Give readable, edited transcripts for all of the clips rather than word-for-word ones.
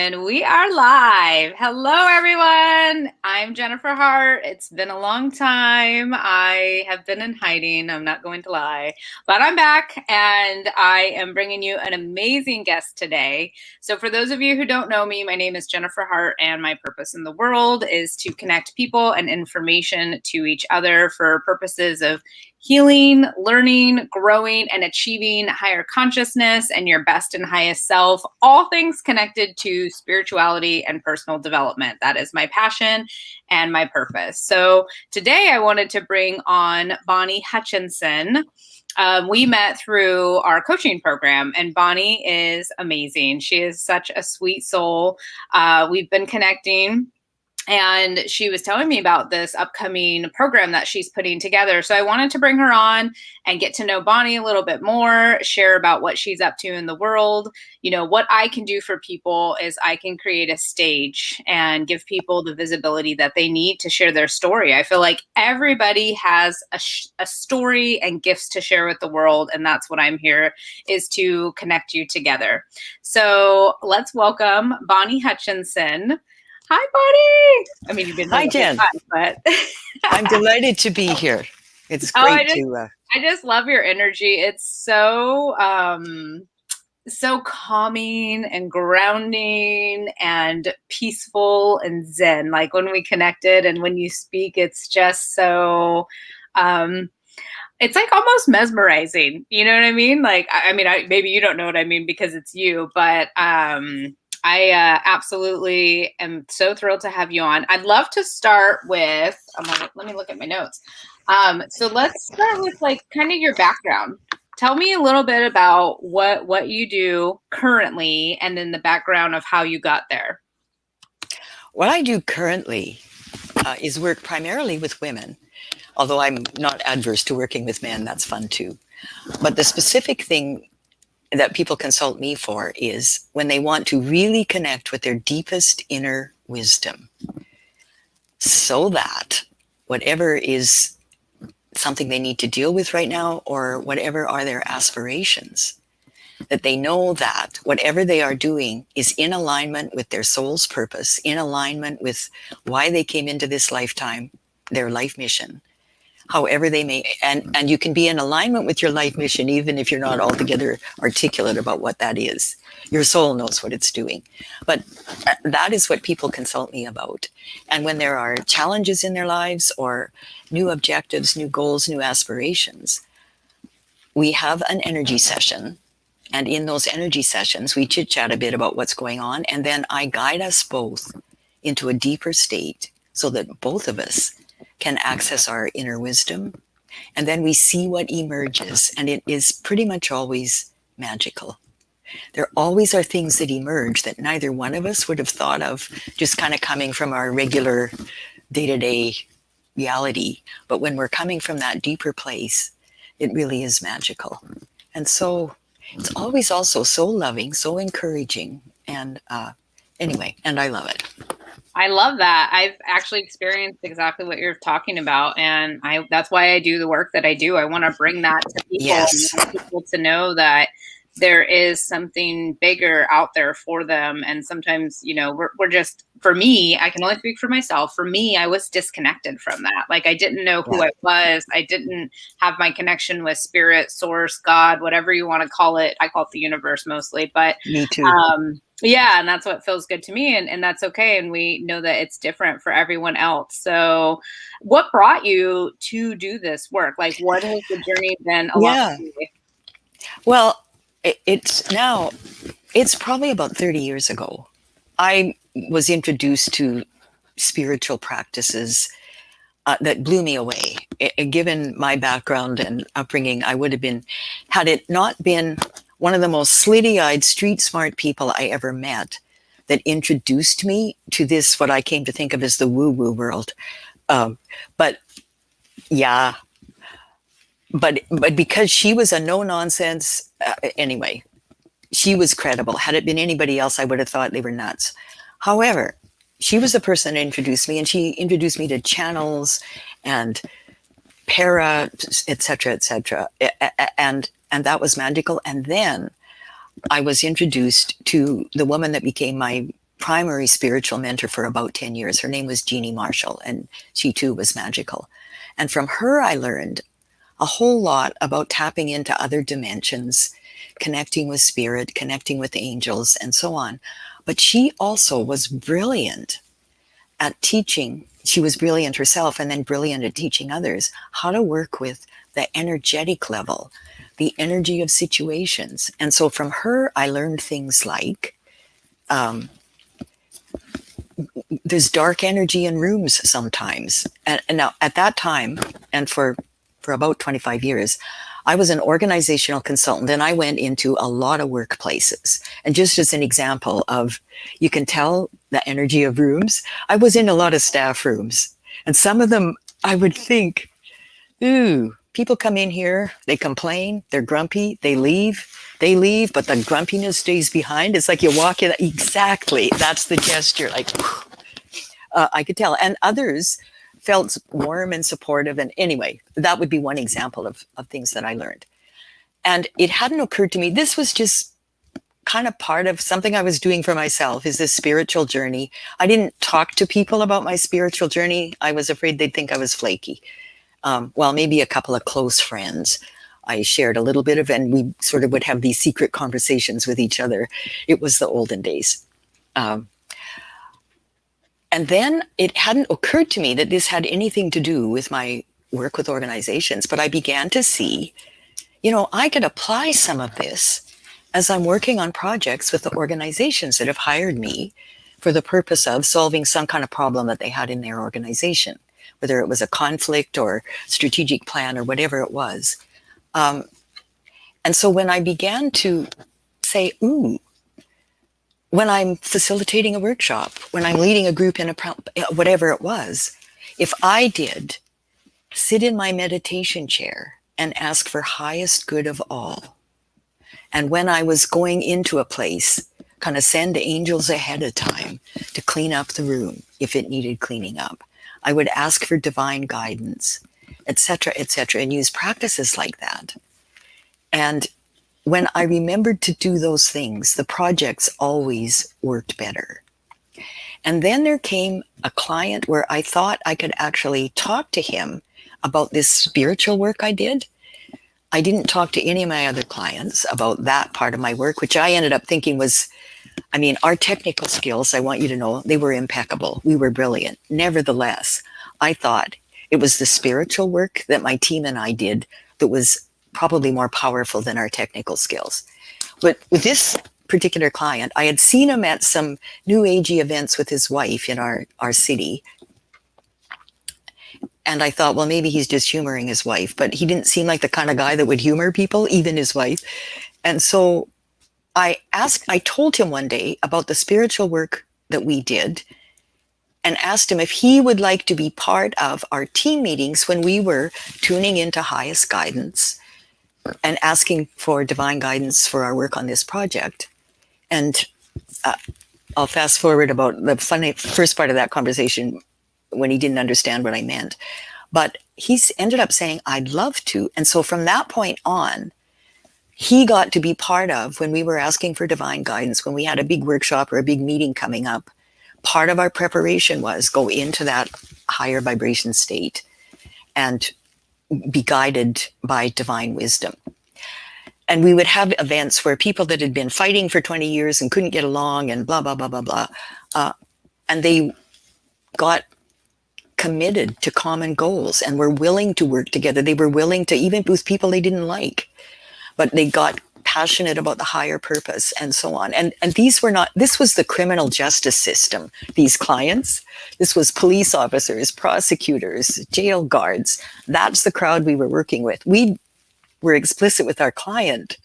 And we are live. Hello, everyone. I'm Jennifer Hart. It's been a long time. I have been in hiding. I'm not going to lie, but I'm back and I am bringing you an amazing guest today. So, for those of you who don't know me, my name is Jennifer Hart, and my purpose in the world is to connect people and information to each other for purposes of healing, learning, growing, and achieving higher consciousness and your best and highest self, all things connected to spirituality and personal development. That is my passion and my purpose. So today I wanted to bring on Bonnie Hutchinson. We met through our coaching program, and Bonnie is amazing. She is such a sweet soul. We've been connecting, and she was telling me about this upcoming program that she's putting together. So I wanted to bring her on and get to know Bonnie a little bit more, share about what she's up to in the world. You know, what I can do for people is I can create a stage and give people the visibility that they need to share their story. I feel like everybody has a story and gifts to share with the world. And that's what I'm here, is to connect you together. So let's welcome Bonnie Hutchinson. Hi, Bonnie. I mean, you've been Hi, Jen. Time, but I'm delighted to be here. It's great I just love your energy. It's so so calming and grounding and peaceful and zen. Like when we connected and when you speak, it's just so it's like almost mesmerizing. You know what I mean? Like, I mean, maybe you don't know what I mean because it's you, but I absolutely am so thrilled to have you on. I'd love to start with, let me look at my notes. So let's start with like kind of your background. Tell me a little bit about what you do currently and then the background of how you got there. What I do currently is work primarily with women, although I'm not adverse to working with men. That's fun too. But the specific thing that people consult me for is when they want to really connect with their deepest inner wisdom, so that whatever is something they need to deal with right now, or whatever are their aspirations, that they know that whatever they are doing is in alignment with their soul's purpose, in alignment with why they came into this lifetime, their life mission. However they may, and you can be in alignment with your life mission even if you're not altogether articulate about what that is. Your soul knows what it's doing. But that is what people consult me about. And when there are challenges in their lives or new objectives, new goals, new aspirations, we have an energy session. And in those energy sessions, we chit-chat a bit about what's going on. And then I guide us both into a deeper state so that both of us can access our inner wisdom, and then we see what emerges, and it is pretty much always magical. There always are things that emerge that neither one of us would have thought of, just kind of coming from our regular day-to-day reality. But when we're coming from that deeper place, it really is magical. And so it's always also so loving, so encouraging, and anyway, and I love it. I love that. I've actually experienced exactly what you're talking about. And that's why I do the work that I do. I want to bring that to people. Yes. And I want people to know that there is something bigger out there for them. And sometimes, you know, we're just, for me, I can only speak for myself. For me, I was disconnected from that. Like I didn't know who I was. I didn't have my connection with spirit, source, God, whatever you want to call it. I call it the universe mostly, but me too. Yeah, and that's what feels good to me, and that's okay. And we know that it's different for everyone else. So what brought you to do this work? Like, what has the journey been along the way? Well, it's probably about 30 years ago. I was introduced to spiritual practices that blew me away. Given my background and upbringing, I would have been, had it not been one of the most slitty-eyed, street-smart people I ever met that introduced me to this, what I came to think of as the woo-woo world. But because she was a no-nonsense, anyway, she was credible. Had it been anybody else, I would have thought they were nuts. However, she was the person that introduced me, and she introduced me to channels and para, etc., etc., and that was magical. And then I was introduced to the woman that became my primary spiritual mentor for about 10 years. Her name was Jeannie Marshall, and she too was magical. And from her, I learned a whole lot about tapping into other dimensions, connecting with spirit, connecting with angels, and so on. But she also was brilliant at teaching. She was brilliant herself and then brilliant at teaching others how to work with the energetic level, the energy of situations. And so from her, I learned things like there's dark energy in rooms sometimes. And now at that time, and for about 25 years, I was an organizational consultant and I went into a lot of workplaces. And just as an example of, you can tell the energy of rooms, I was in a lot of staff rooms. And some of them I would think, ooh, people come in here, they complain, they're grumpy, they leave, but the grumpiness stays behind. It's like you walk in, exactly, that's the gesture, like, I could tell. And others felt warm and supportive. And anyway, that would be one example of things that I learned. And it hadn't occurred to me, this was just kind of part of something I was doing for myself, is this spiritual journey. I didn't talk to people about my spiritual journey. I was afraid they'd think I was flaky. Well, maybe a couple of close friends I shared a little bit of, and we sort of would have these secret conversations with each other. It was the olden days. And then it hadn't occurred to me that this had anything to do with my work with organizations, but I began to see, I could apply some of this as I'm working on projects with the organizations that have hired me for the purpose of solving some kind of problem that they had in their organization, whether it was a conflict or strategic plan or whatever it was. And so when I began to say, ooh, when I'm facilitating a workshop, when I'm leading a group in whatever it was, if I did sit in my meditation chair and ask for highest good of all, and when I was going into a place, kind of send angels ahead of time to clean up the room if it needed cleaning up, I would ask for divine guidance, etc., and use practices like that. And when I remembered to do those things, the projects always worked better. And then there came a client where I thought I could actually talk to him about this spiritual work I did. I didn't talk to any of my other clients about that part of my work, which I ended up thinking was, our technical skills, I want you to know, they were impeccable. We were brilliant. Nevertheless, I thought it was the spiritual work that my team and I did that was probably more powerful than our technical skills. But with this particular client, I had seen him at some new agey events with his wife in our city. And I thought, well, maybe he's just humoring his wife, but he didn't seem like the kind of guy that would humor people, even his wife. And so I told him one day about the spiritual work that we did and asked him if he would like to be part of our team meetings when we were tuning into highest guidance and asking for divine guidance for our work on this project. And I'll fast forward about the funny first part of that conversation when he didn't understand what I meant. But he's ended up saying, I'd love to. And so from that point on, he got to be part of, when we were asking for divine guidance, when we had a big workshop or a big meeting coming up, part of our preparation was go into that higher vibration state and be guided by divine wisdom. And we would have events where people that had been fighting for 20 years and couldn't get along and blah, blah, blah, blah, blah. And they got committed to common goals and were willing to work together. They were willing to, even with people they didn't like, but they got passionate about the higher purpose and so on. And these were not, this was the criminal justice system, these clients. This was police officers, prosecutors, jail guards. That's the crowd we were working with. We were explicit with our client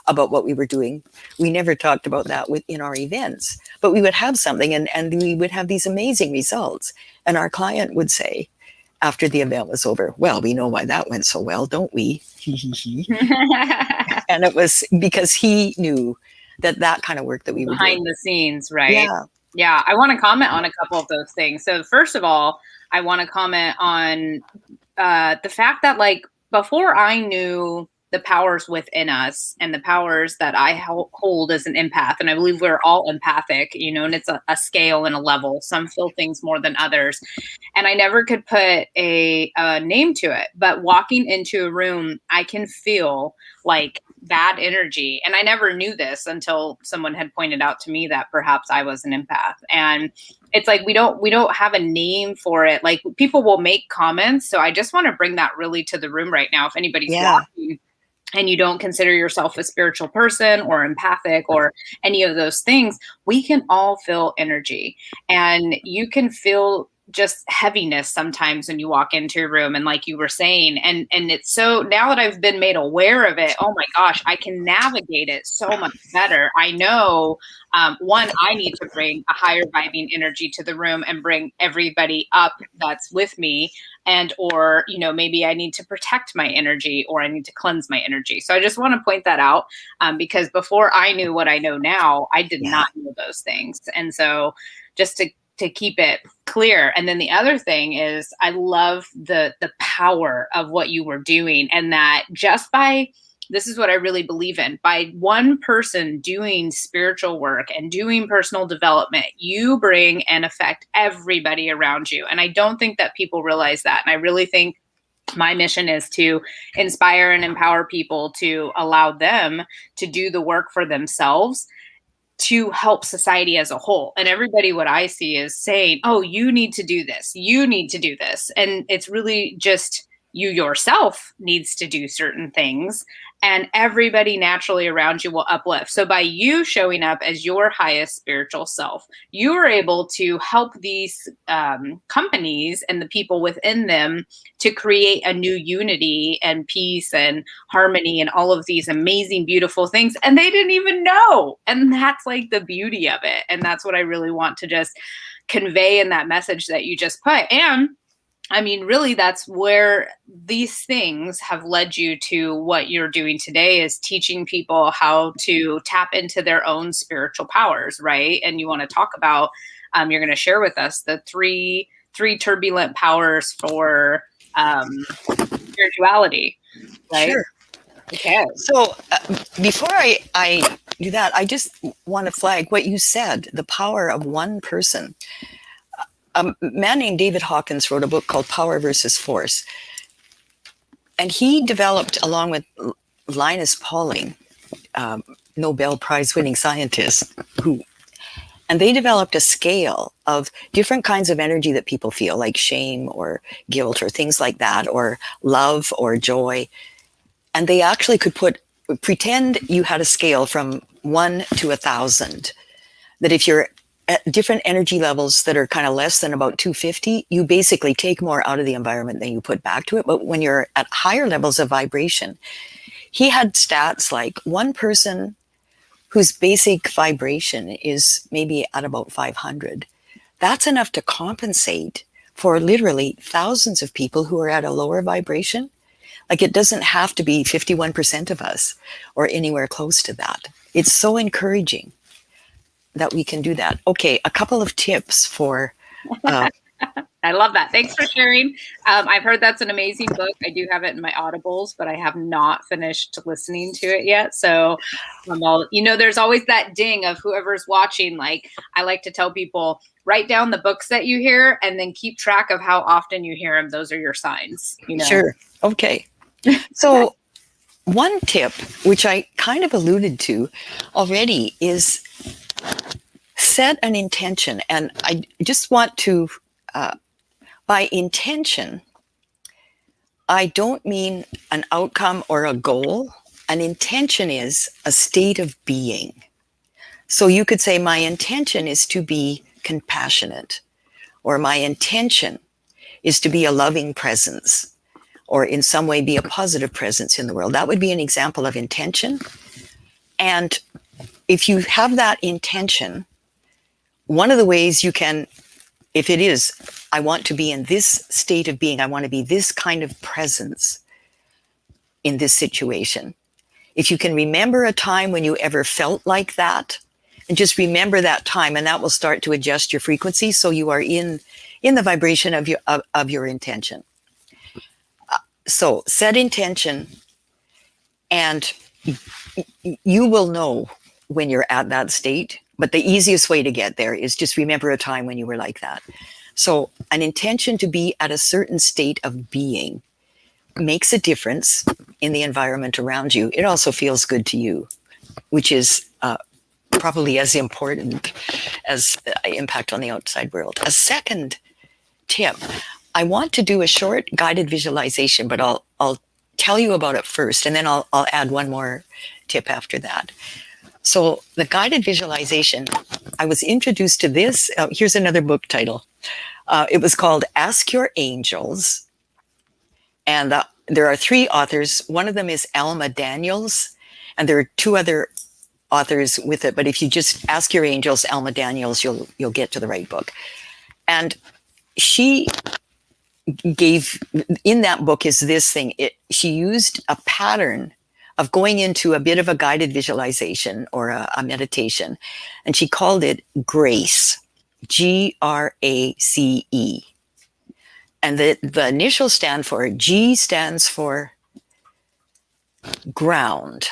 about what we were doing. We never talked about that in our events, but we would have something and we would have these amazing results. And our client would say, after the event was over, well, we know why that went so well, don't we? And it was because he knew that kind of work that we were doing. Behind the scenes, right? Yeah. I want to comment on a couple of those things. So first of all, I want to comment on the fact that, like, before I knew the powers within us and the powers that I hold as an empath. And I believe we're all empathic, and it's a scale and a level. Some feel things more than others. And I never could put a name to it. But walking into a room, I can feel like bad energy. And I never knew this until someone had pointed out to me that perhaps I was an empath. And it's like we don't have a name for it. Like people will make comments. So I just want to bring that really to the room right now. If anybody's Yeah. watching and you don't consider yourself a spiritual person or empathic or any of those things, we can all feel energy. And you can feel just heaviness sometimes when you walk into a room, and like you were saying, and it's so, now that I've been made aware of it, oh my gosh, I can navigate it so much better. I know, one, I need to bring a higher vibing energy to the room and bring everybody up that's with me, and or maybe I need to protect my energy, or I need to cleanse my energy. So I just want to point that out, because before I knew what I know now, I did Yeah. not know those things. And so just to keep it clear. And then the other thing is, I love the power of what you were doing, and that just by, this is what I really believe in, by one person doing spiritual work and doing personal development, you bring and affect everybody around you. And I don't think that people realize that. And I really think my mission is to inspire and empower people to allow them to do the work for themselves, to help society as a whole. And everybody, what I see is saying, oh, you need to do this. You need to do this. And it's really just you yourself needs to do certain things, and everybody naturally around you will uplift. So by you showing up as your highest spiritual self, you are able to help these companies and the people within them to create a new unity and peace and harmony and all of these amazing, beautiful things. And they didn't even know. And that's like the beauty of it. And that's what I really want to just convey in that message that you just put. And I mean, really, that's where these things have led you to what you're doing today, is teaching people how to tap into their own spiritual powers, right? And you want to talk about, you're going to share with us the three turbulent powers for spirituality, right? Sure. Okay. So before I do that, I just want to flag what you said, the power of one person. A man named David Hawkins wrote a book called Power versus Force. And he developed, along with Linus Pauling, Nobel Prize winning scientists, and they developed a scale of different kinds of energy that people feel, like shame or guilt or things like that, or love or joy. And they actually could pretend you had a scale from 1 to 1,000, that if you're at different energy levels that are kind of less than about 250, you basically take more out of the environment than you put back to it. But when you're at higher levels of vibration, he had stats like one person whose basic vibration is maybe at about 500. That's enough to compensate for literally thousands of people who are at a lower vibration. Like, it doesn't have to be 51% of us or anywhere close to that. It's so encouraging that we can do that. Okay, a couple of tips for... I love that. Thanks for sharing. I've heard that's an amazing book. I do have it in my Audibles, but I have not finished listening to it yet. So, there's always that ding of whoever's watching. Like, I like to tell people, write down the books that you hear and then keep track of how often you hear them. Those are your signs. Sure. Okay. So one tip, which I kind of alluded to already, is set an intention. And I just want to, by intention, I don't mean an outcome or a goal. An intention is a state of being. So you could say, my intention is to be compassionate, or my intention is to be a loving presence, or in some way be a positive presence in the world. That would be an example of intention. And if you have that intention, one of the ways you can, if it is, I want to be in this state of being, I want to be this kind of presence in this situation. If you can remember a time when you ever felt like that, and just remember that time, and that will start to adjust your frequency so you are in the vibration of your intention. So set intention, And you will know when you're at that state, but the easiest way to get there is just remember a time when you were like that. So an intention to be at a certain state of being makes a difference in the environment around you. It also feels good to you, which is probably as important as impact on the outside world. A second tip, I want to do a short guided visualization, but I'll tell you about it first, and then I'll add one more tip after that. So the guided visualization, I was introduced to this. Here's another book title. It was called Ask Your Angels. And there are three authors. One of them is Alma Daniels, and there are two other authors with it. But if you just ask your angels, Alma Daniels, you'll get to the right book. And she gave, in that book is this thing. She used a pattern of going into a bit of a guided visualization or a meditation, and she called it GRACE, GRACE. And the initials stand for, G stands for ground,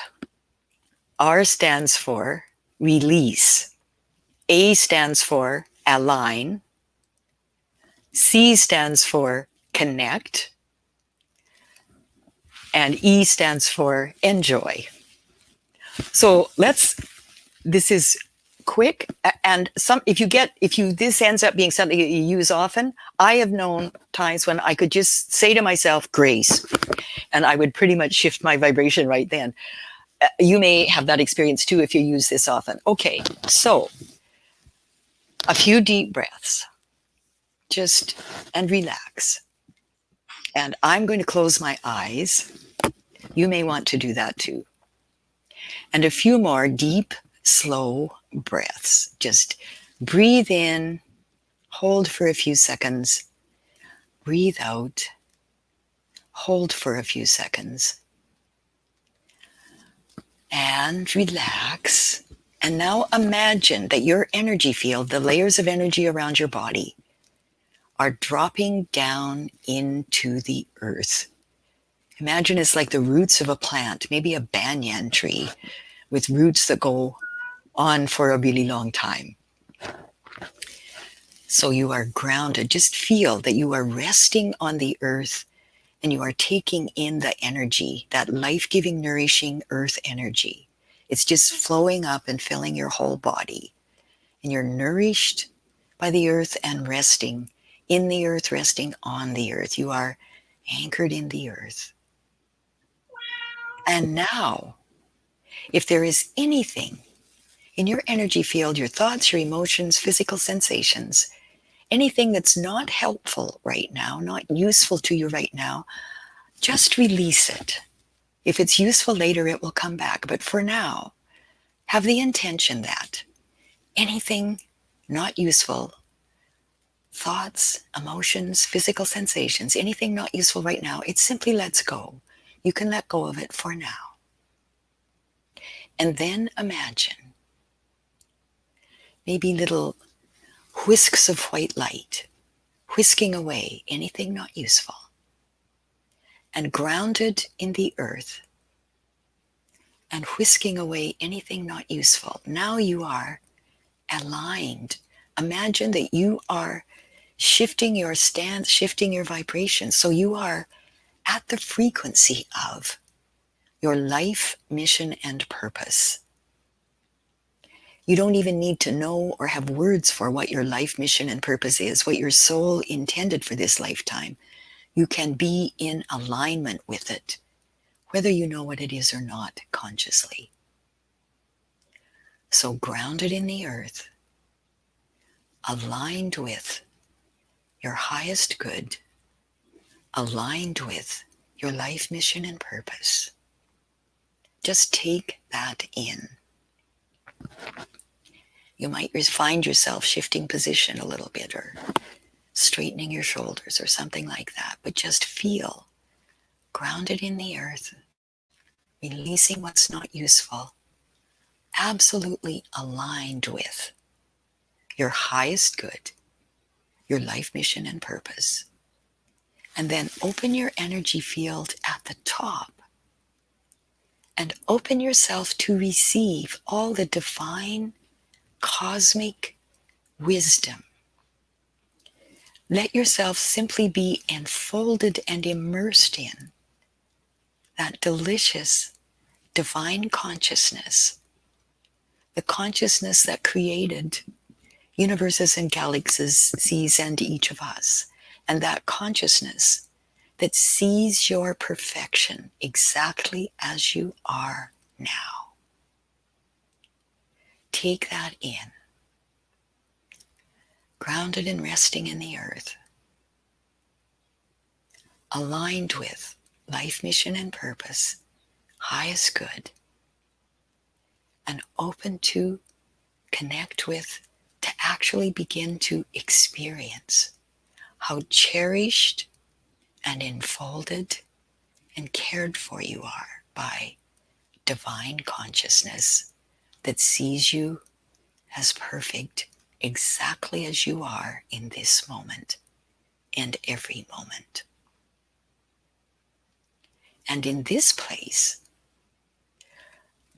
R stands for release, A stands for align, C stands for connect, and E stands for enjoy. So this is quick, and this ends up being something that you use often. I have known times when I could just say to myself, grace, and I would pretty much shift my vibration right then. You may have that experience too if you use this often. Okay, so a few deep breaths, and relax. And I'm going to close my eyes. You may want to do that too. And a few more deep, slow breaths. Just breathe in, hold for a few seconds, breathe out, hold for a few seconds, and relax. And now imagine that your energy field, the layers of energy around your body, are dropping down into the earth. Imagine it's like the roots of a plant, maybe a banyan tree with roots that go on for a really long time. So you are grounded. Just feel that you are resting on the earth and you are taking in the energy, that life-giving, nourishing earth energy. It's just flowing up and filling your whole body. And you're nourished by the earth and resting in the earth, resting on the earth. You are anchored in the earth. And now, if there is anything in your energy field, your thoughts, your emotions, physical sensations, anything that's not helpful right now, not useful to you right now, just release it. If it's useful later, it will come back. But for now, have the intention that anything not useful, thoughts, emotions, physical sensations, anything not useful right now, it simply lets go. You can let go of it for now. And then imagine maybe little whisks of white light, whisking away anything not useful, and grounded in the earth, and whisking away anything not useful. Now you are aligned. Imagine that you are shifting your stance, shifting your vibration. So you are at the frequency of your life, mission, and purpose. You don't even need to know or have words for what your life, mission, and purpose is, what your soul intended for this lifetime. You can be in alignment with it, whether you know what it is or not consciously. So grounded in the earth, aligned with your highest good, aligned with your life, mission, and purpose. Just take that in. You might find yourself shifting position a little bit or straightening your shoulders or something like that, but just feel grounded in the earth, releasing what's not useful, absolutely aligned with your highest good, your life, mission, and purpose. And then open your energy field at the top and open yourself to receive all the divine cosmic wisdom. Let yourself simply be enfolded and immersed in that delicious divine consciousness, the consciousness that created universes and galaxies and each of us, and that consciousness that sees your perfection exactly as you are now. Take that in, grounded and resting in the earth, aligned with life mission and purpose, highest good, and open to connect with, to actually begin to experience how cherished and enfolded and cared for you are by divine consciousness that sees you as perfect exactly as you are in this moment and every moment. And in this place,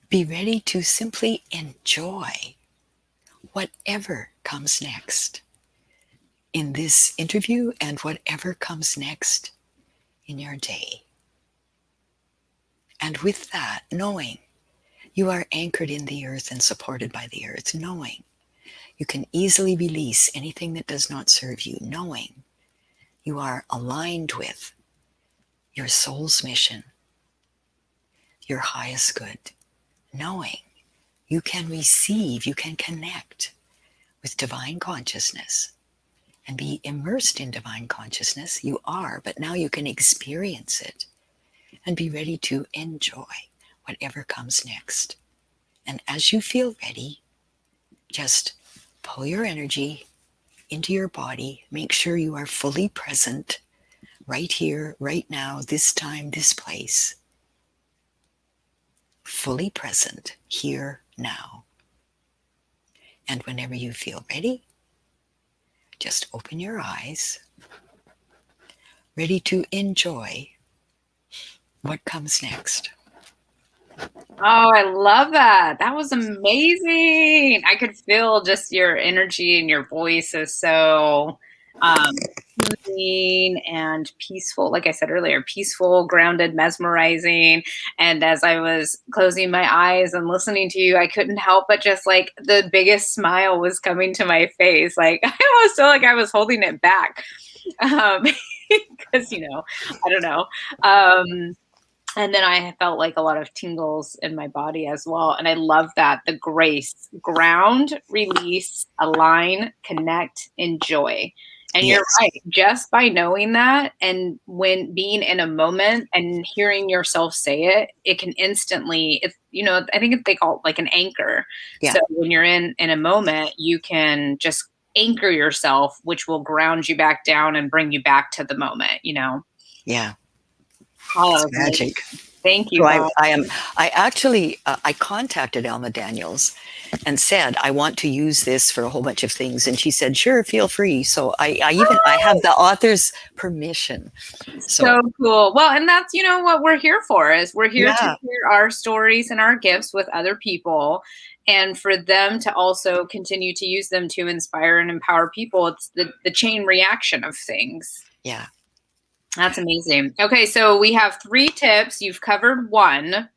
be ready to simply enjoy whatever comes next in this interview and whatever comes next in your day. And with that, knowing you are anchored in the earth and supported by the earth, knowing you can easily release anything that does not serve you, knowing you are aligned with your soul's mission, your highest good, knowing you can receive, you can connect with divine consciousness and be immersed in divine consciousness. You are, but now you can experience it and be ready to enjoy whatever comes next. And as you feel ready, just pull your energy into your body. Make sure you are fully present right here, right now, this time, this place. Fully present here, now. And whenever you feel ready, just open your eyes, ready to enjoy what comes next. Oh, I love that. That was amazing. I could feel just your energy and your voice is so soothing and peaceful. Like I said earlier, peaceful, grounded, mesmerizing. And as I was closing my eyes and listening to you, I couldn't help but just like the biggest smile was coming to my face. Like I almost felt like I was holding it back. Because, I don't know. And then I felt like a lot of tingles in my body as well. And I love that. The grace, ground, release, align, connect, enjoy. And you're Yes. right. Just by knowing that and when being in a moment and hearing yourself say it, it can instantly, I think they call it like an anchor. Yeah. So when you're in a moment, you can just anchor yourself, which will ground you back down and bring you back to the moment. Yeah. Oh, that It's was amazing. magic. Thank you, So Bob. I actually, I contacted Alma Daniels and said, I want to use this for a whole bunch of things. And she said, sure, feel free. So I have the author's permission. So So cool. Well, and that's, what we're here for is we're here to yeah, share our stories and our gifts with other people and for them to also continue to use them to inspire and empower people. It's the chain reaction of things. yeah. That's amazing. Okay, so we have 3 tips. You've covered 1.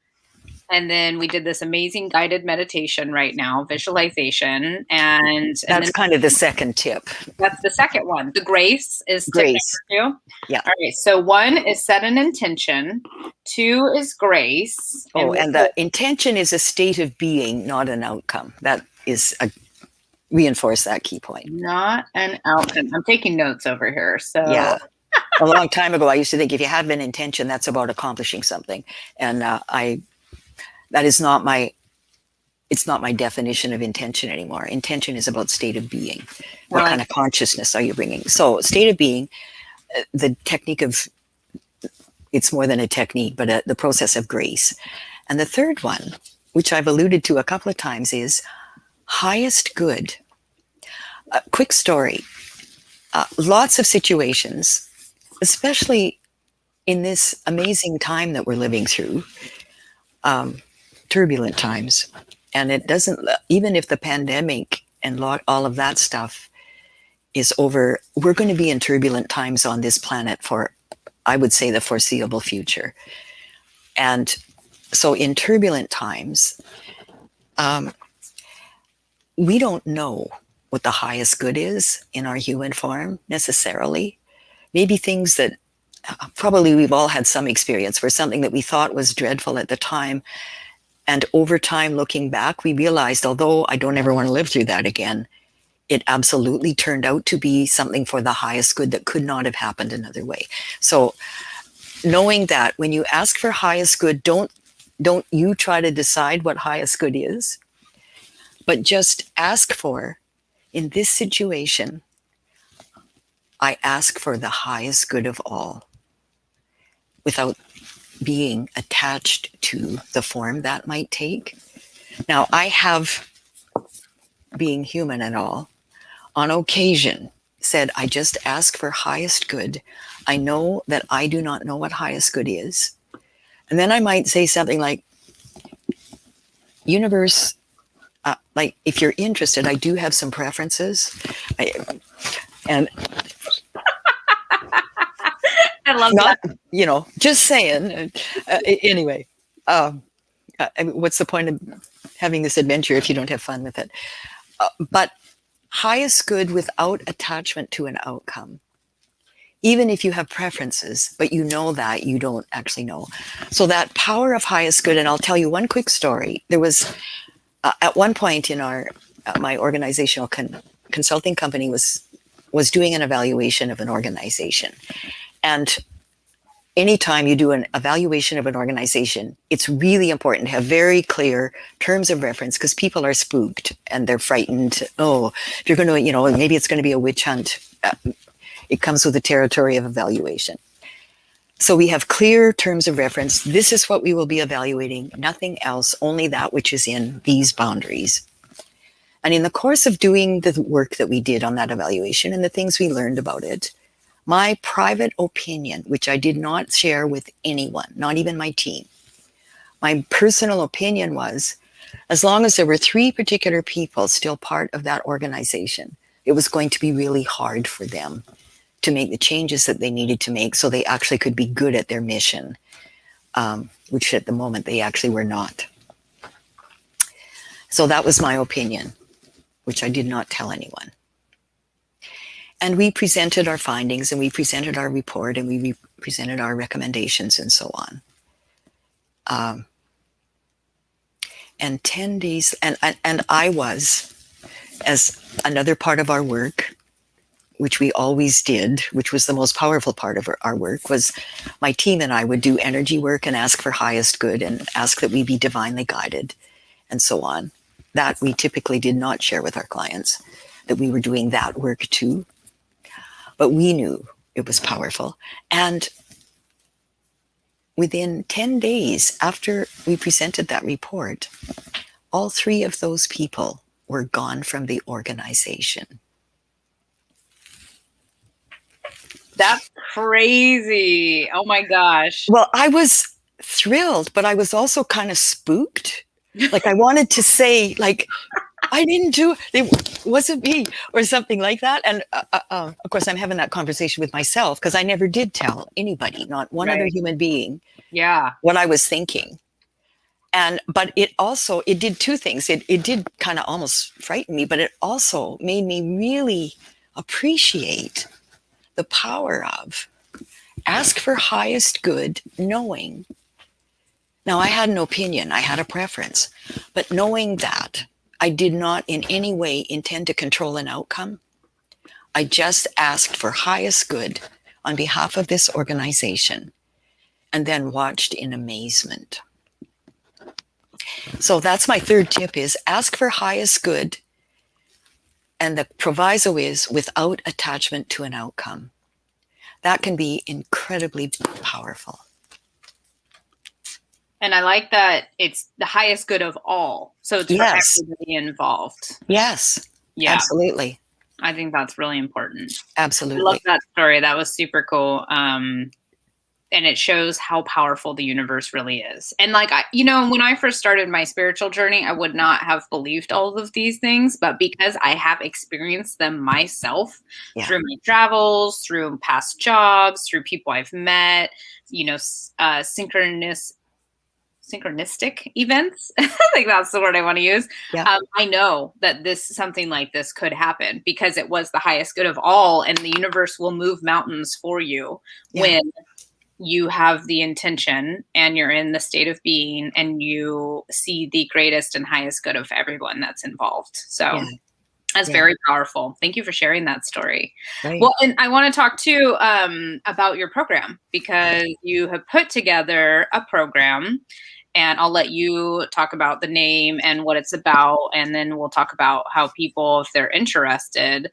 And then we did this amazing guided meditation right now, visualization. And That's then kind of the second tip. that's the second one. The grace is tip Grace. number 2. Yeah. All right. So 1 is set an intention. 2 is grace. Oh, and the intention is a state of being, not an outcome. That is reinforce that key point. Not an outcome. I'm taking notes over here. So Yeah. A long time ago, I used to think if you have an intention, that's about accomplishing something. And that is not my, it's not my definition of intention anymore. Intention is about state of being. What kind of consciousness are you bringing? So state of being, the technique of, it's more than a technique, but the process of grace. And the third one, which I've alluded to a couple of times, is highest good. Quick story. Lots of situations, especially in this amazing time that we're living through, turbulent times. And it doesn't, even if the pandemic and all of that stuff is over, we're going to be in turbulent times on this planet for, I would say, the foreseeable future. And so in turbulent times, we don't know what the highest good is in our human form necessarily. Maybe things that probably we've all had some experience where something that we thought was dreadful at the time, and over time looking back, we realized, although I don't ever want to live through that again, it absolutely turned out to be something for the highest good that could not have happened another way. So knowing that when you ask for highest good, don't you try to decide what highest good is, but just ask for, in this situation, I ask for the highest good of all, without being attached to the form that might take. Now, I have, being human and all, on occasion said, I just ask for highest good. I know that I do not know what highest good is. And then I might say something like, universe, like if you're interested, I do have some preferences. And I love not, that. just saying. Anyway, what's the point of having this adventure if you don't have fun with it? But highest good without attachment to an outcome. Even if you have preferences, but you know that you don't actually know. So that power of highest good, and I'll tell you one quick story. There was, at one point in my organizational consulting company was doing an evaluation of an organization. And anytime you do an evaluation of an organization, it's really important to have very clear terms of reference, because people are spooked and they're frightened. Oh, if you're going to, maybe it's going to be a witch hunt. It comes with the territory of evaluation. So we have clear terms of reference. This is what we will be evaluating, nothing else, only that which is in these boundaries. And in the course of doing the work that we did on that evaluation and the things we learned about it, my private opinion, which I did not share with anyone, not even my team, my personal opinion was, as long as there were 3 particular people still part of that organization, it was going to be really hard for them to make the changes that they needed to make so they actually could be good at their mission, which at the moment they actually were not. So that was my opinion, which I did not tell anyone. And we presented our findings, and we presented our report, and we presented our recommendations and so on. And 10 days, and I was, as another part of our work, which we always did, which was the most powerful part of our work, was my team and I would do energy work and ask for highest good and ask that we be divinely guided and so on. That we typically did not share with our clients, that we were doing that work too. But we knew it was powerful. And within 10 days after we presented that report, all 3 of those people were gone from the organization. That's crazy. Oh my gosh. Well, I was thrilled, but I was also kind of spooked. Like I wanted to say, like, I didn't do it, wasn't me, or something like that. And of course, I'm having that conversation with myself because I never did tell anybody, not one other human being, what I was thinking. But it did 2 things. It did kind of almost frighten me, but it also made me really appreciate the power of ask for highest good, knowing. Now, I had an opinion, I had a preference, but knowing that I did not in any way intend to control an outcome, I just asked for highest good on behalf of this organization and then watched in amazement. So that's my 3rd tip, is ask for highest good. And the proviso is without attachment to an outcome. That can be incredibly powerful. And I like that it's the highest good of all. So it's for everybody involved. Yes. Yeah. Absolutely. I think that's really important. Absolutely. I love that story. That was super cool. and it shows how powerful the universe really is. And like, when I first started my spiritual journey, I would not have believed all of these things, but because I have experienced them myself Yeah. through my travels, through past jobs, through people I've met, synchronistic events. I think that's the word I want to use. Yeah. I know that something like this could happen because it was the highest good of all, and the universe will move mountains for you Yeah. when you have the intention and you're in the state of being and you see the greatest and highest good of everyone that's involved. So Yeah. that's Yeah. very powerful. Thank you for sharing that story. Right. Well, and I want to talk too about your program, because you have put together a program, and I'll let you talk about the name and what it's about, and then we'll talk about how people, if they're interested,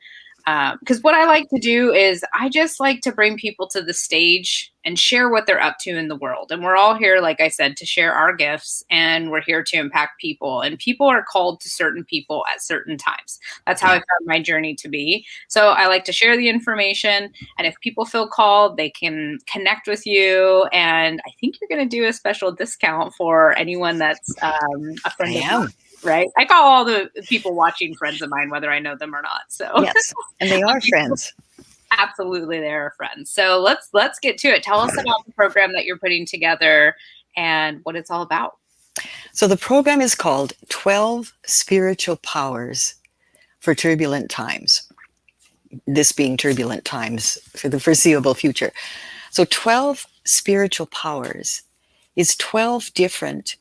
because what I like to do is I just like to bring people to the stage and share what they're up to in the world. And we're all here, like I said, to share our gifts, and we're here to impact people. And people are called to certain people at certain times. That's how I Yeah. found my journey to be. So I like to share the information. And if people feel called, they can connect with you. And I think you're going to do a special discount for anyone that's a I friend of mine. am. Right. I call all the people watching friends of mine, whether I know them or not. So Yes. And they are friends. absolutely, they're friends. So let's get to it. Tell us about the program that you're putting together and what it's all about. So the program is called 12 Spiritual Powers for Turbulent Times. This being turbulent times for the foreseeable future. So 12 spiritual powers is 12 different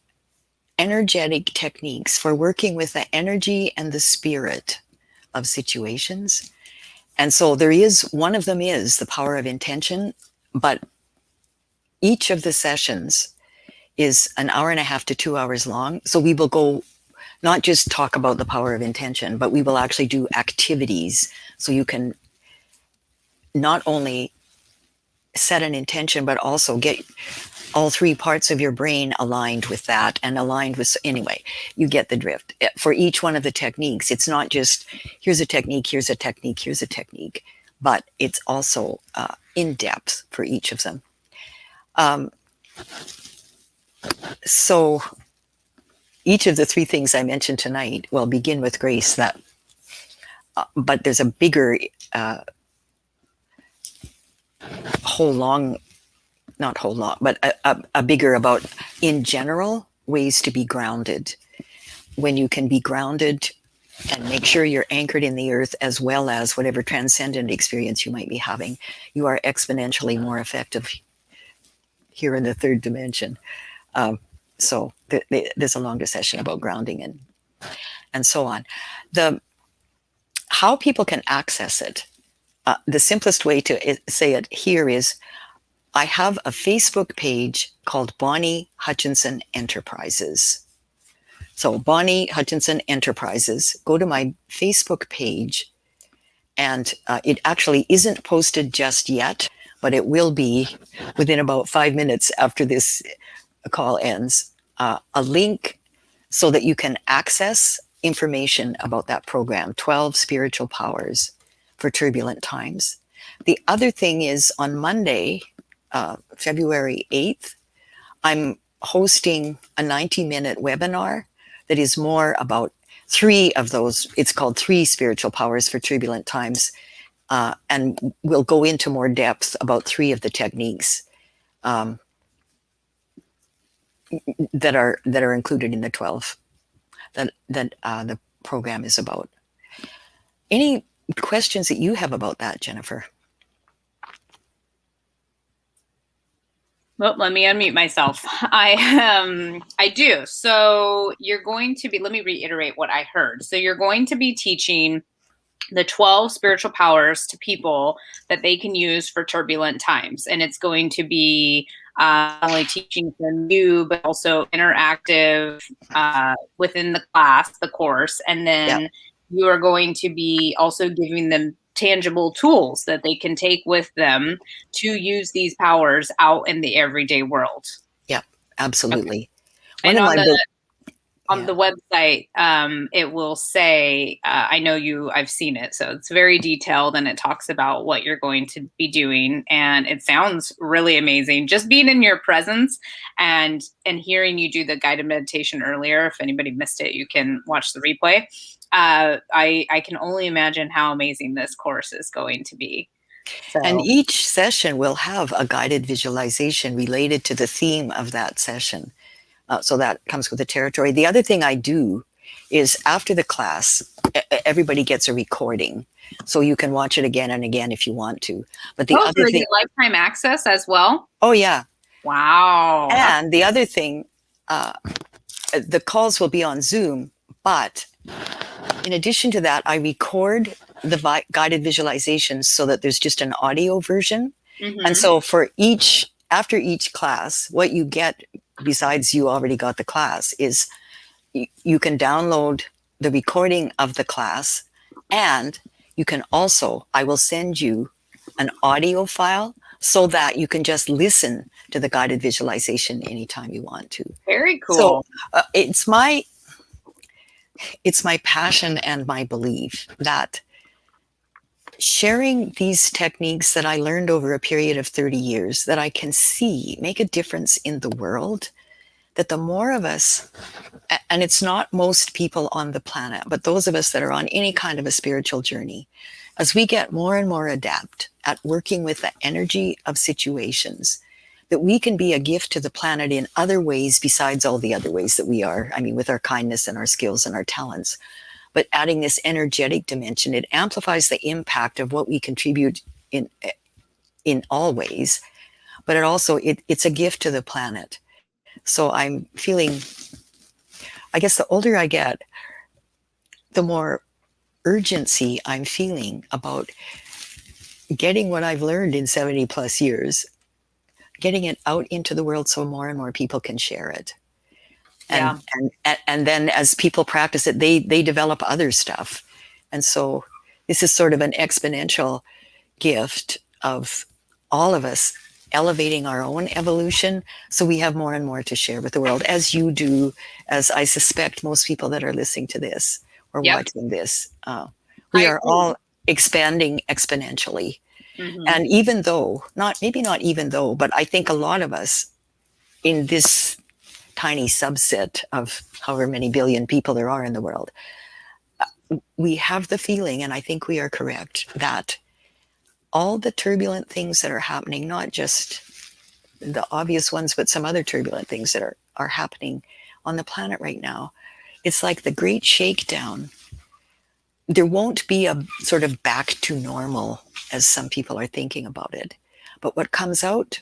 energetic techniques for working with the energy and the spirit of situations. And so there is, one of them is the power of intention, but each of the sessions is an hour and a half to 2 hours long. So we will go, not just talk about the power of intention, but we will actually do activities so you can not only set an intention, but also get all three parts of your brain aligned with that and aligned with, anyway, you get the drift. For each one of the techniques, it's not just here's a technique, here's a technique, here's a technique, but it's also in depth for each of them. So each of the three things I mentioned tonight, well, begin with grace, that, but there's a bigger a bigger about, in general, ways to be grounded. When you can be grounded and make sure you're anchored in the earth, as well as whatever transcendent experience you might be having, you are exponentially more effective here in the third dimension. So there's a longer session about grounding and so on. How people can access it, the simplest way to say it here is, I have a Facebook page called Bonnie Hutchinson Enterprises. So Bonnie Hutchinson Enterprises, go to my Facebook page, and it actually isn't posted just yet, but it will be within about 5 minutes after this call ends, a link so that you can access information about that program, 12 Spiritual Powers for Turbulent Times. The other thing is, on Monday, February 8th, I'm hosting a 90-minute webinar that is more about three of those. It's called 3 Spiritual Powers for Turbulent Times. And we'll go into more depth about 3 of the techniques that are included in the 12 that the program is about. Any questions that you have about that, Jennifer? Well, let me unmute myself. I do. So you're going to be, let me reiterate what I heard. So you're going to be teaching the 12 spiritual powers to people that they can use for turbulent times. And it's going to be not only teaching them you, but also interactive within the class, the course. And then Yep. you are going to be also giving them tangible tools that they can take with them to use these powers out in the everyday world. Yep, absolutely. And One of on my the on Yeah. the website, it will say, I know I've seen it. So it's very detailed and it talks about what you're going to be doing. And it sounds really amazing. Just being in your presence and hearing you do the guided meditation earlier. If anybody missed it, you can watch the replay. I can only imagine how amazing this course is going to be. And So each session will have a guided visualization related to the theme of that session. So that comes with the territory. The other thing I do is after the class, everybody gets a recording. So you can watch it again and again if you want to. But the oh, other so I thing, get lifetime access as well. oh, yeah. Wow. And the other thing, the calls will be on Zoom, but in addition to that, I record the guided visualizations so that there's just an audio version. And Mm-hmm. so after each class, what you get, besides you already got the class, is you can download the recording of the class, and you can also, I will send you an audio file so that you can just listen to the guided visualization anytime you want to. Very So cool. it's my passion and my belief that sharing these techniques that I learned over a period of 30 years that I can see make a difference in the world, that the more of us, and it's not most people on the planet, but those of us that are on any kind of a spiritual journey, as we get more and more adept at working with the energy of situations, that we can be a gift to the planet in other ways besides all the other ways that we are. I mean, with our kindness and our skills and our talents. But adding this energetic dimension, it amplifies the impact of what we contribute in all ways. But it's a gift to the planet. So I'm feeling, I guess the older I get, the more urgency I'm feeling about getting what I've learned in 70 plus years, getting it out into the world so more and more people can share it. Yeah. And then as people practice it, they develop other stuff. And so this is sort of an exponential gift of all of us elevating our own evolution so we have more and more to share with the world, as you do, as I suspect most people that are listening to this or Yep. watching this. I We are agree. all expanding exponentially. Mm-hmm. And even though, maybe not even though, but I think a lot of us in this tiny subset of however many billion people there are in the world, we have the feeling, and I think we are correct, that all the turbulent things that are happening, not just the obvious ones, but some other turbulent things that are happening on the planet right now, it's like the great shakedown. There won't be a sort of back to normal as some people are thinking about it. But what comes out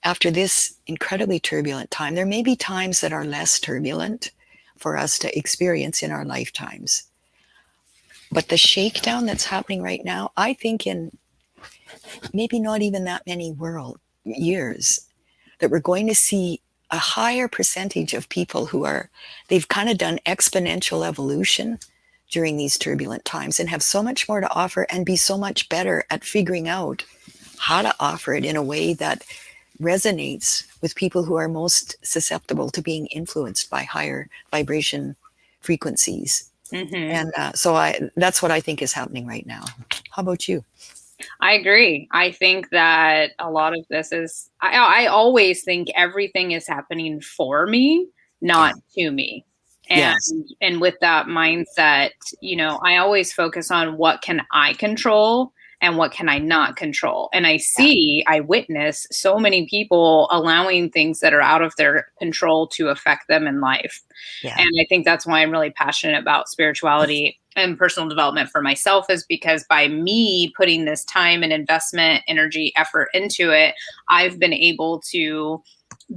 after this incredibly turbulent time, there may be times that are less turbulent for us to experience in our lifetimes. But the shakedown that's happening right now, I think in maybe not even that many years, that we're going to see a higher percentage of people they've kind of done exponential evolution during these turbulent times and have so much more to offer and be so much better at figuring out how to offer it in a way that resonates with people who are most susceptible to being influenced by higher vibration frequencies. Mm-hmm. And that's what I think is happening right now. How about you? I agree. I think that a lot of this is, I always think everything is happening for me, Yeah. not to me. And Yes. and with that mindset, I always focus on what can I control and what can I not control. And Yeah. I witness so many people allowing things that are out of their control to affect them in life. Yeah. And I think that's why I'm really passionate about spirituality and personal development for myself, is because by me putting this time and investment, energy, effort into it, I've been able to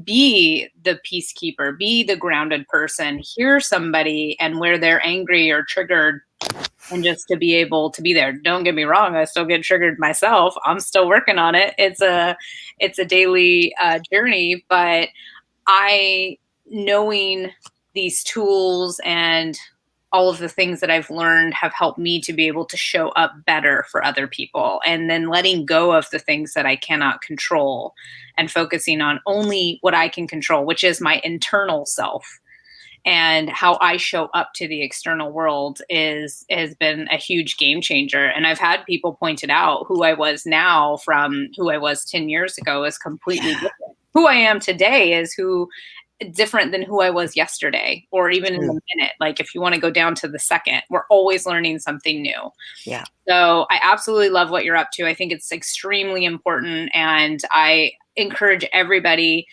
be the peacekeeper, be the grounded person, hear somebody and where they're angry or triggered, and just to be able to be there. Don't get me wrong, I still get triggered myself. I'm still working on it. It's a daily journey, but I knowing these tools and all of the things that I've learned have helped me to be able to show up better for other people, and then letting go of the things that I cannot control and focusing on only what I can control, which is my internal self. and how I show up to the external world has been a huge game changer. And I've had people point it out. Who I was now from who I was 10 years ago is completely Yeah. different. Who I am today is different than who I was yesterday, or even in the minute. Like if you want to go down to the second, we're always learning something new. Yeah. So I absolutely love what you're up to. I think it's extremely important. And I encourage everybody,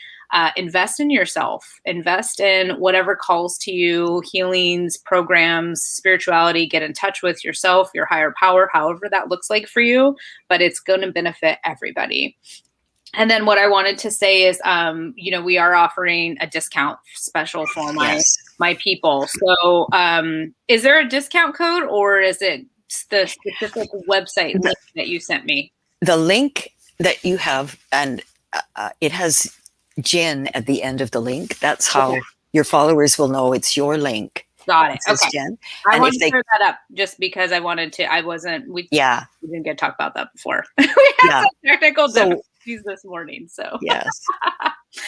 invest in yourself, invest in whatever calls to you, healings, programs, spirituality, get in touch with yourself, your higher power, however that looks like for you, but it's going to benefit everybody. And then what I wanted to say is, we are offering a discount special for my people. So is there a discount code, or is it the specific website link that you sent me? The link that you have, and it has Jen at the end of the link. That's how your followers will know it's your link. Got it. Okay. Jen. I wanted to clear that up just because I wanted to. We didn't get to talk about that before. We had some technical difficulties this morning. So yes.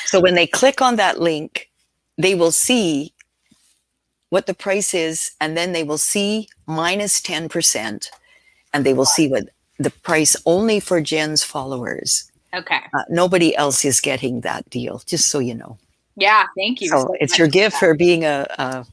So when they click on that link, they will see what the price is, and then they will see minus 10%, and they will see what the price only for Jen's followers. Okay. Nobody else is getting that deal, just so you know. Yeah, thank you. So it's your gift for being a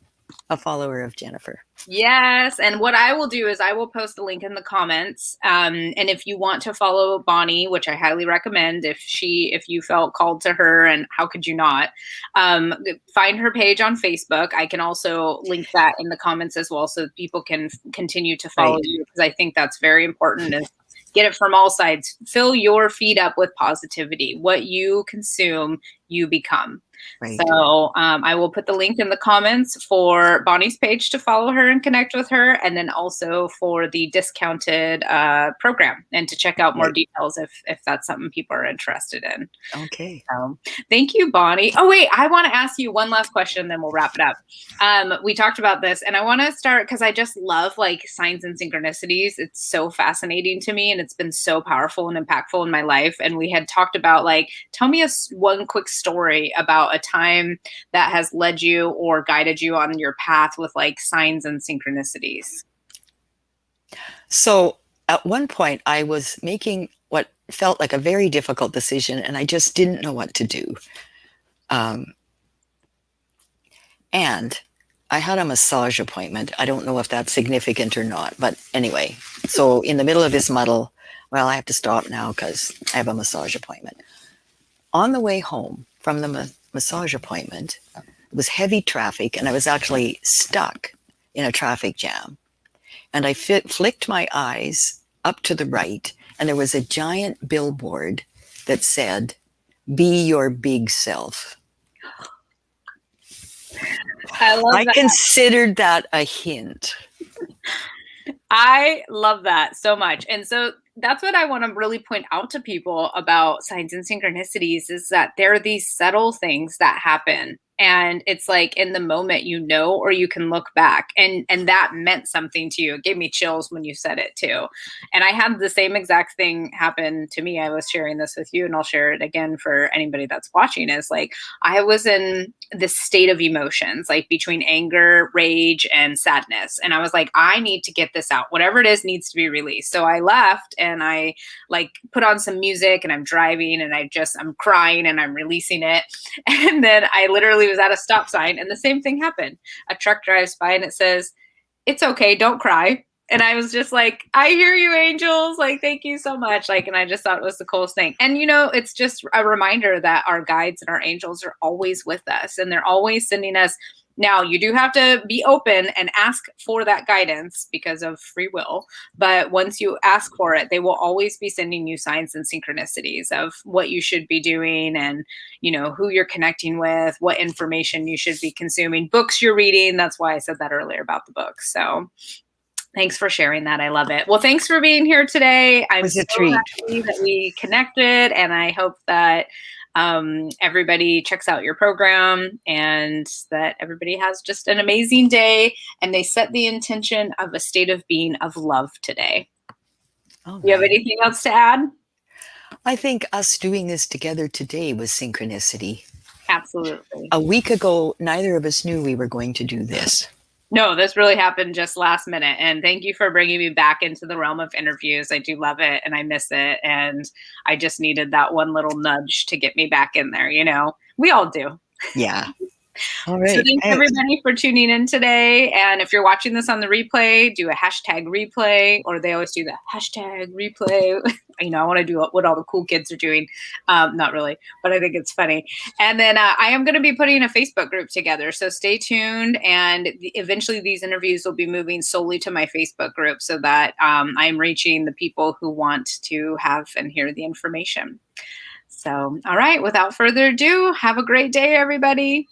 follower of Jennifer. Yes. And what I will do is I will post a link in the comments. And if you want to follow Bonnie, which I highly recommend, if you felt called to her, and how could you not, find her page on Facebook. I can also link that in the comments as well, so that people can continue to follow you, because I think that's very important. Is get it from all sides. Fill your feed up with positivity. What you consume, you become. Right. So I will put the link in the comments for Bonnie's page to follow her and connect with her, and then also for the discounted program, and to check out more details if that's something people are interested in. Okay. Thank you, Bonnie. Oh, wait, I want to ask you one last question, then we'll wrap it up. We talked about this, and I want to start because I just love like signs and synchronicities. It's so fascinating to me, and it's been so powerful and impactful in my life. And we had talked about, like, tell me one quick story about a time that has led you or guided you on your path with like signs and synchronicities. So at one point I was making what felt like a very difficult decision, and I just didn't know what to do. And I had a massage appointment. I don't know if that's significant or not, but anyway, so in the middle of this muddle, well, I have to stop now because I have a massage appointment. On the way home from the massage appointment, it was heavy traffic, and I was actually stuck in a traffic jam. And I flicked my eyes up to the right, and there was a giant billboard that said, "Be your big self." I considered that a hint. I love that so much. And so that's what I want to really point out to people about signs and synchronicities, is that there are these subtle things that happen. And it's like in the moment, or you can look back, and that meant something to you. It gave me chills when you said it too. And I had the same exact thing happen to me. I was sharing this with you, and I'll share it again for anybody that's watching, is like, I was in this state of emotions, like between anger, rage, and sadness. And I was like, I need to get this out. Whatever it is needs to be released. So I left, and I like put on some music, and I'm driving, and I'm crying, and I'm releasing it. And then I literally was at a stop sign, and the same thing happened. A truck drives by, and it says, "It's okay, don't cry." And I was just like, I hear you, angels. Like, thank you so much. Like, and I just thought it was the coolest thing. And, it's just a reminder that our guides and our angels are always with us, and they're always sending us. Now, you do have to be open and ask for that guidance because of free will. But once you ask for it, they will always be sending you signs and synchronicities of what you should be doing, and, who you're connecting with, what information you should be consuming, books you're reading. That's why I said that earlier about the books. So thanks for sharing that. I love it. Well, thanks for being here today. I'm so happy that we connected, and I hope that everybody checks out your program, and that everybody has just an amazing day, and they set the intention of a state of being of love today. Do you have anything else to add? I think us doing this together today was synchronicity. Absolutely. A week ago, neither of us knew we were going to do this. No, this really happened just last minute. And thank you for bringing me back into the realm of interviews. I do love it and I miss it. And I just needed that one little nudge to get me back in there. You know, we all do. Yeah. All So right. thanks Thanks. everybody for tuning in today. And if you're watching this on the replay, do a hashtag replay, or they always do the hashtag replay. You know, I want to do what all the cool kids are doing. Not really, but I think it's funny. And then I am going to be putting a Facebook group together. So stay tuned. And eventually these interviews will be moving solely to my Facebook group so that I'm reaching the people who want to have and hear the information. So, all right, without further ado, have a great day, everybody.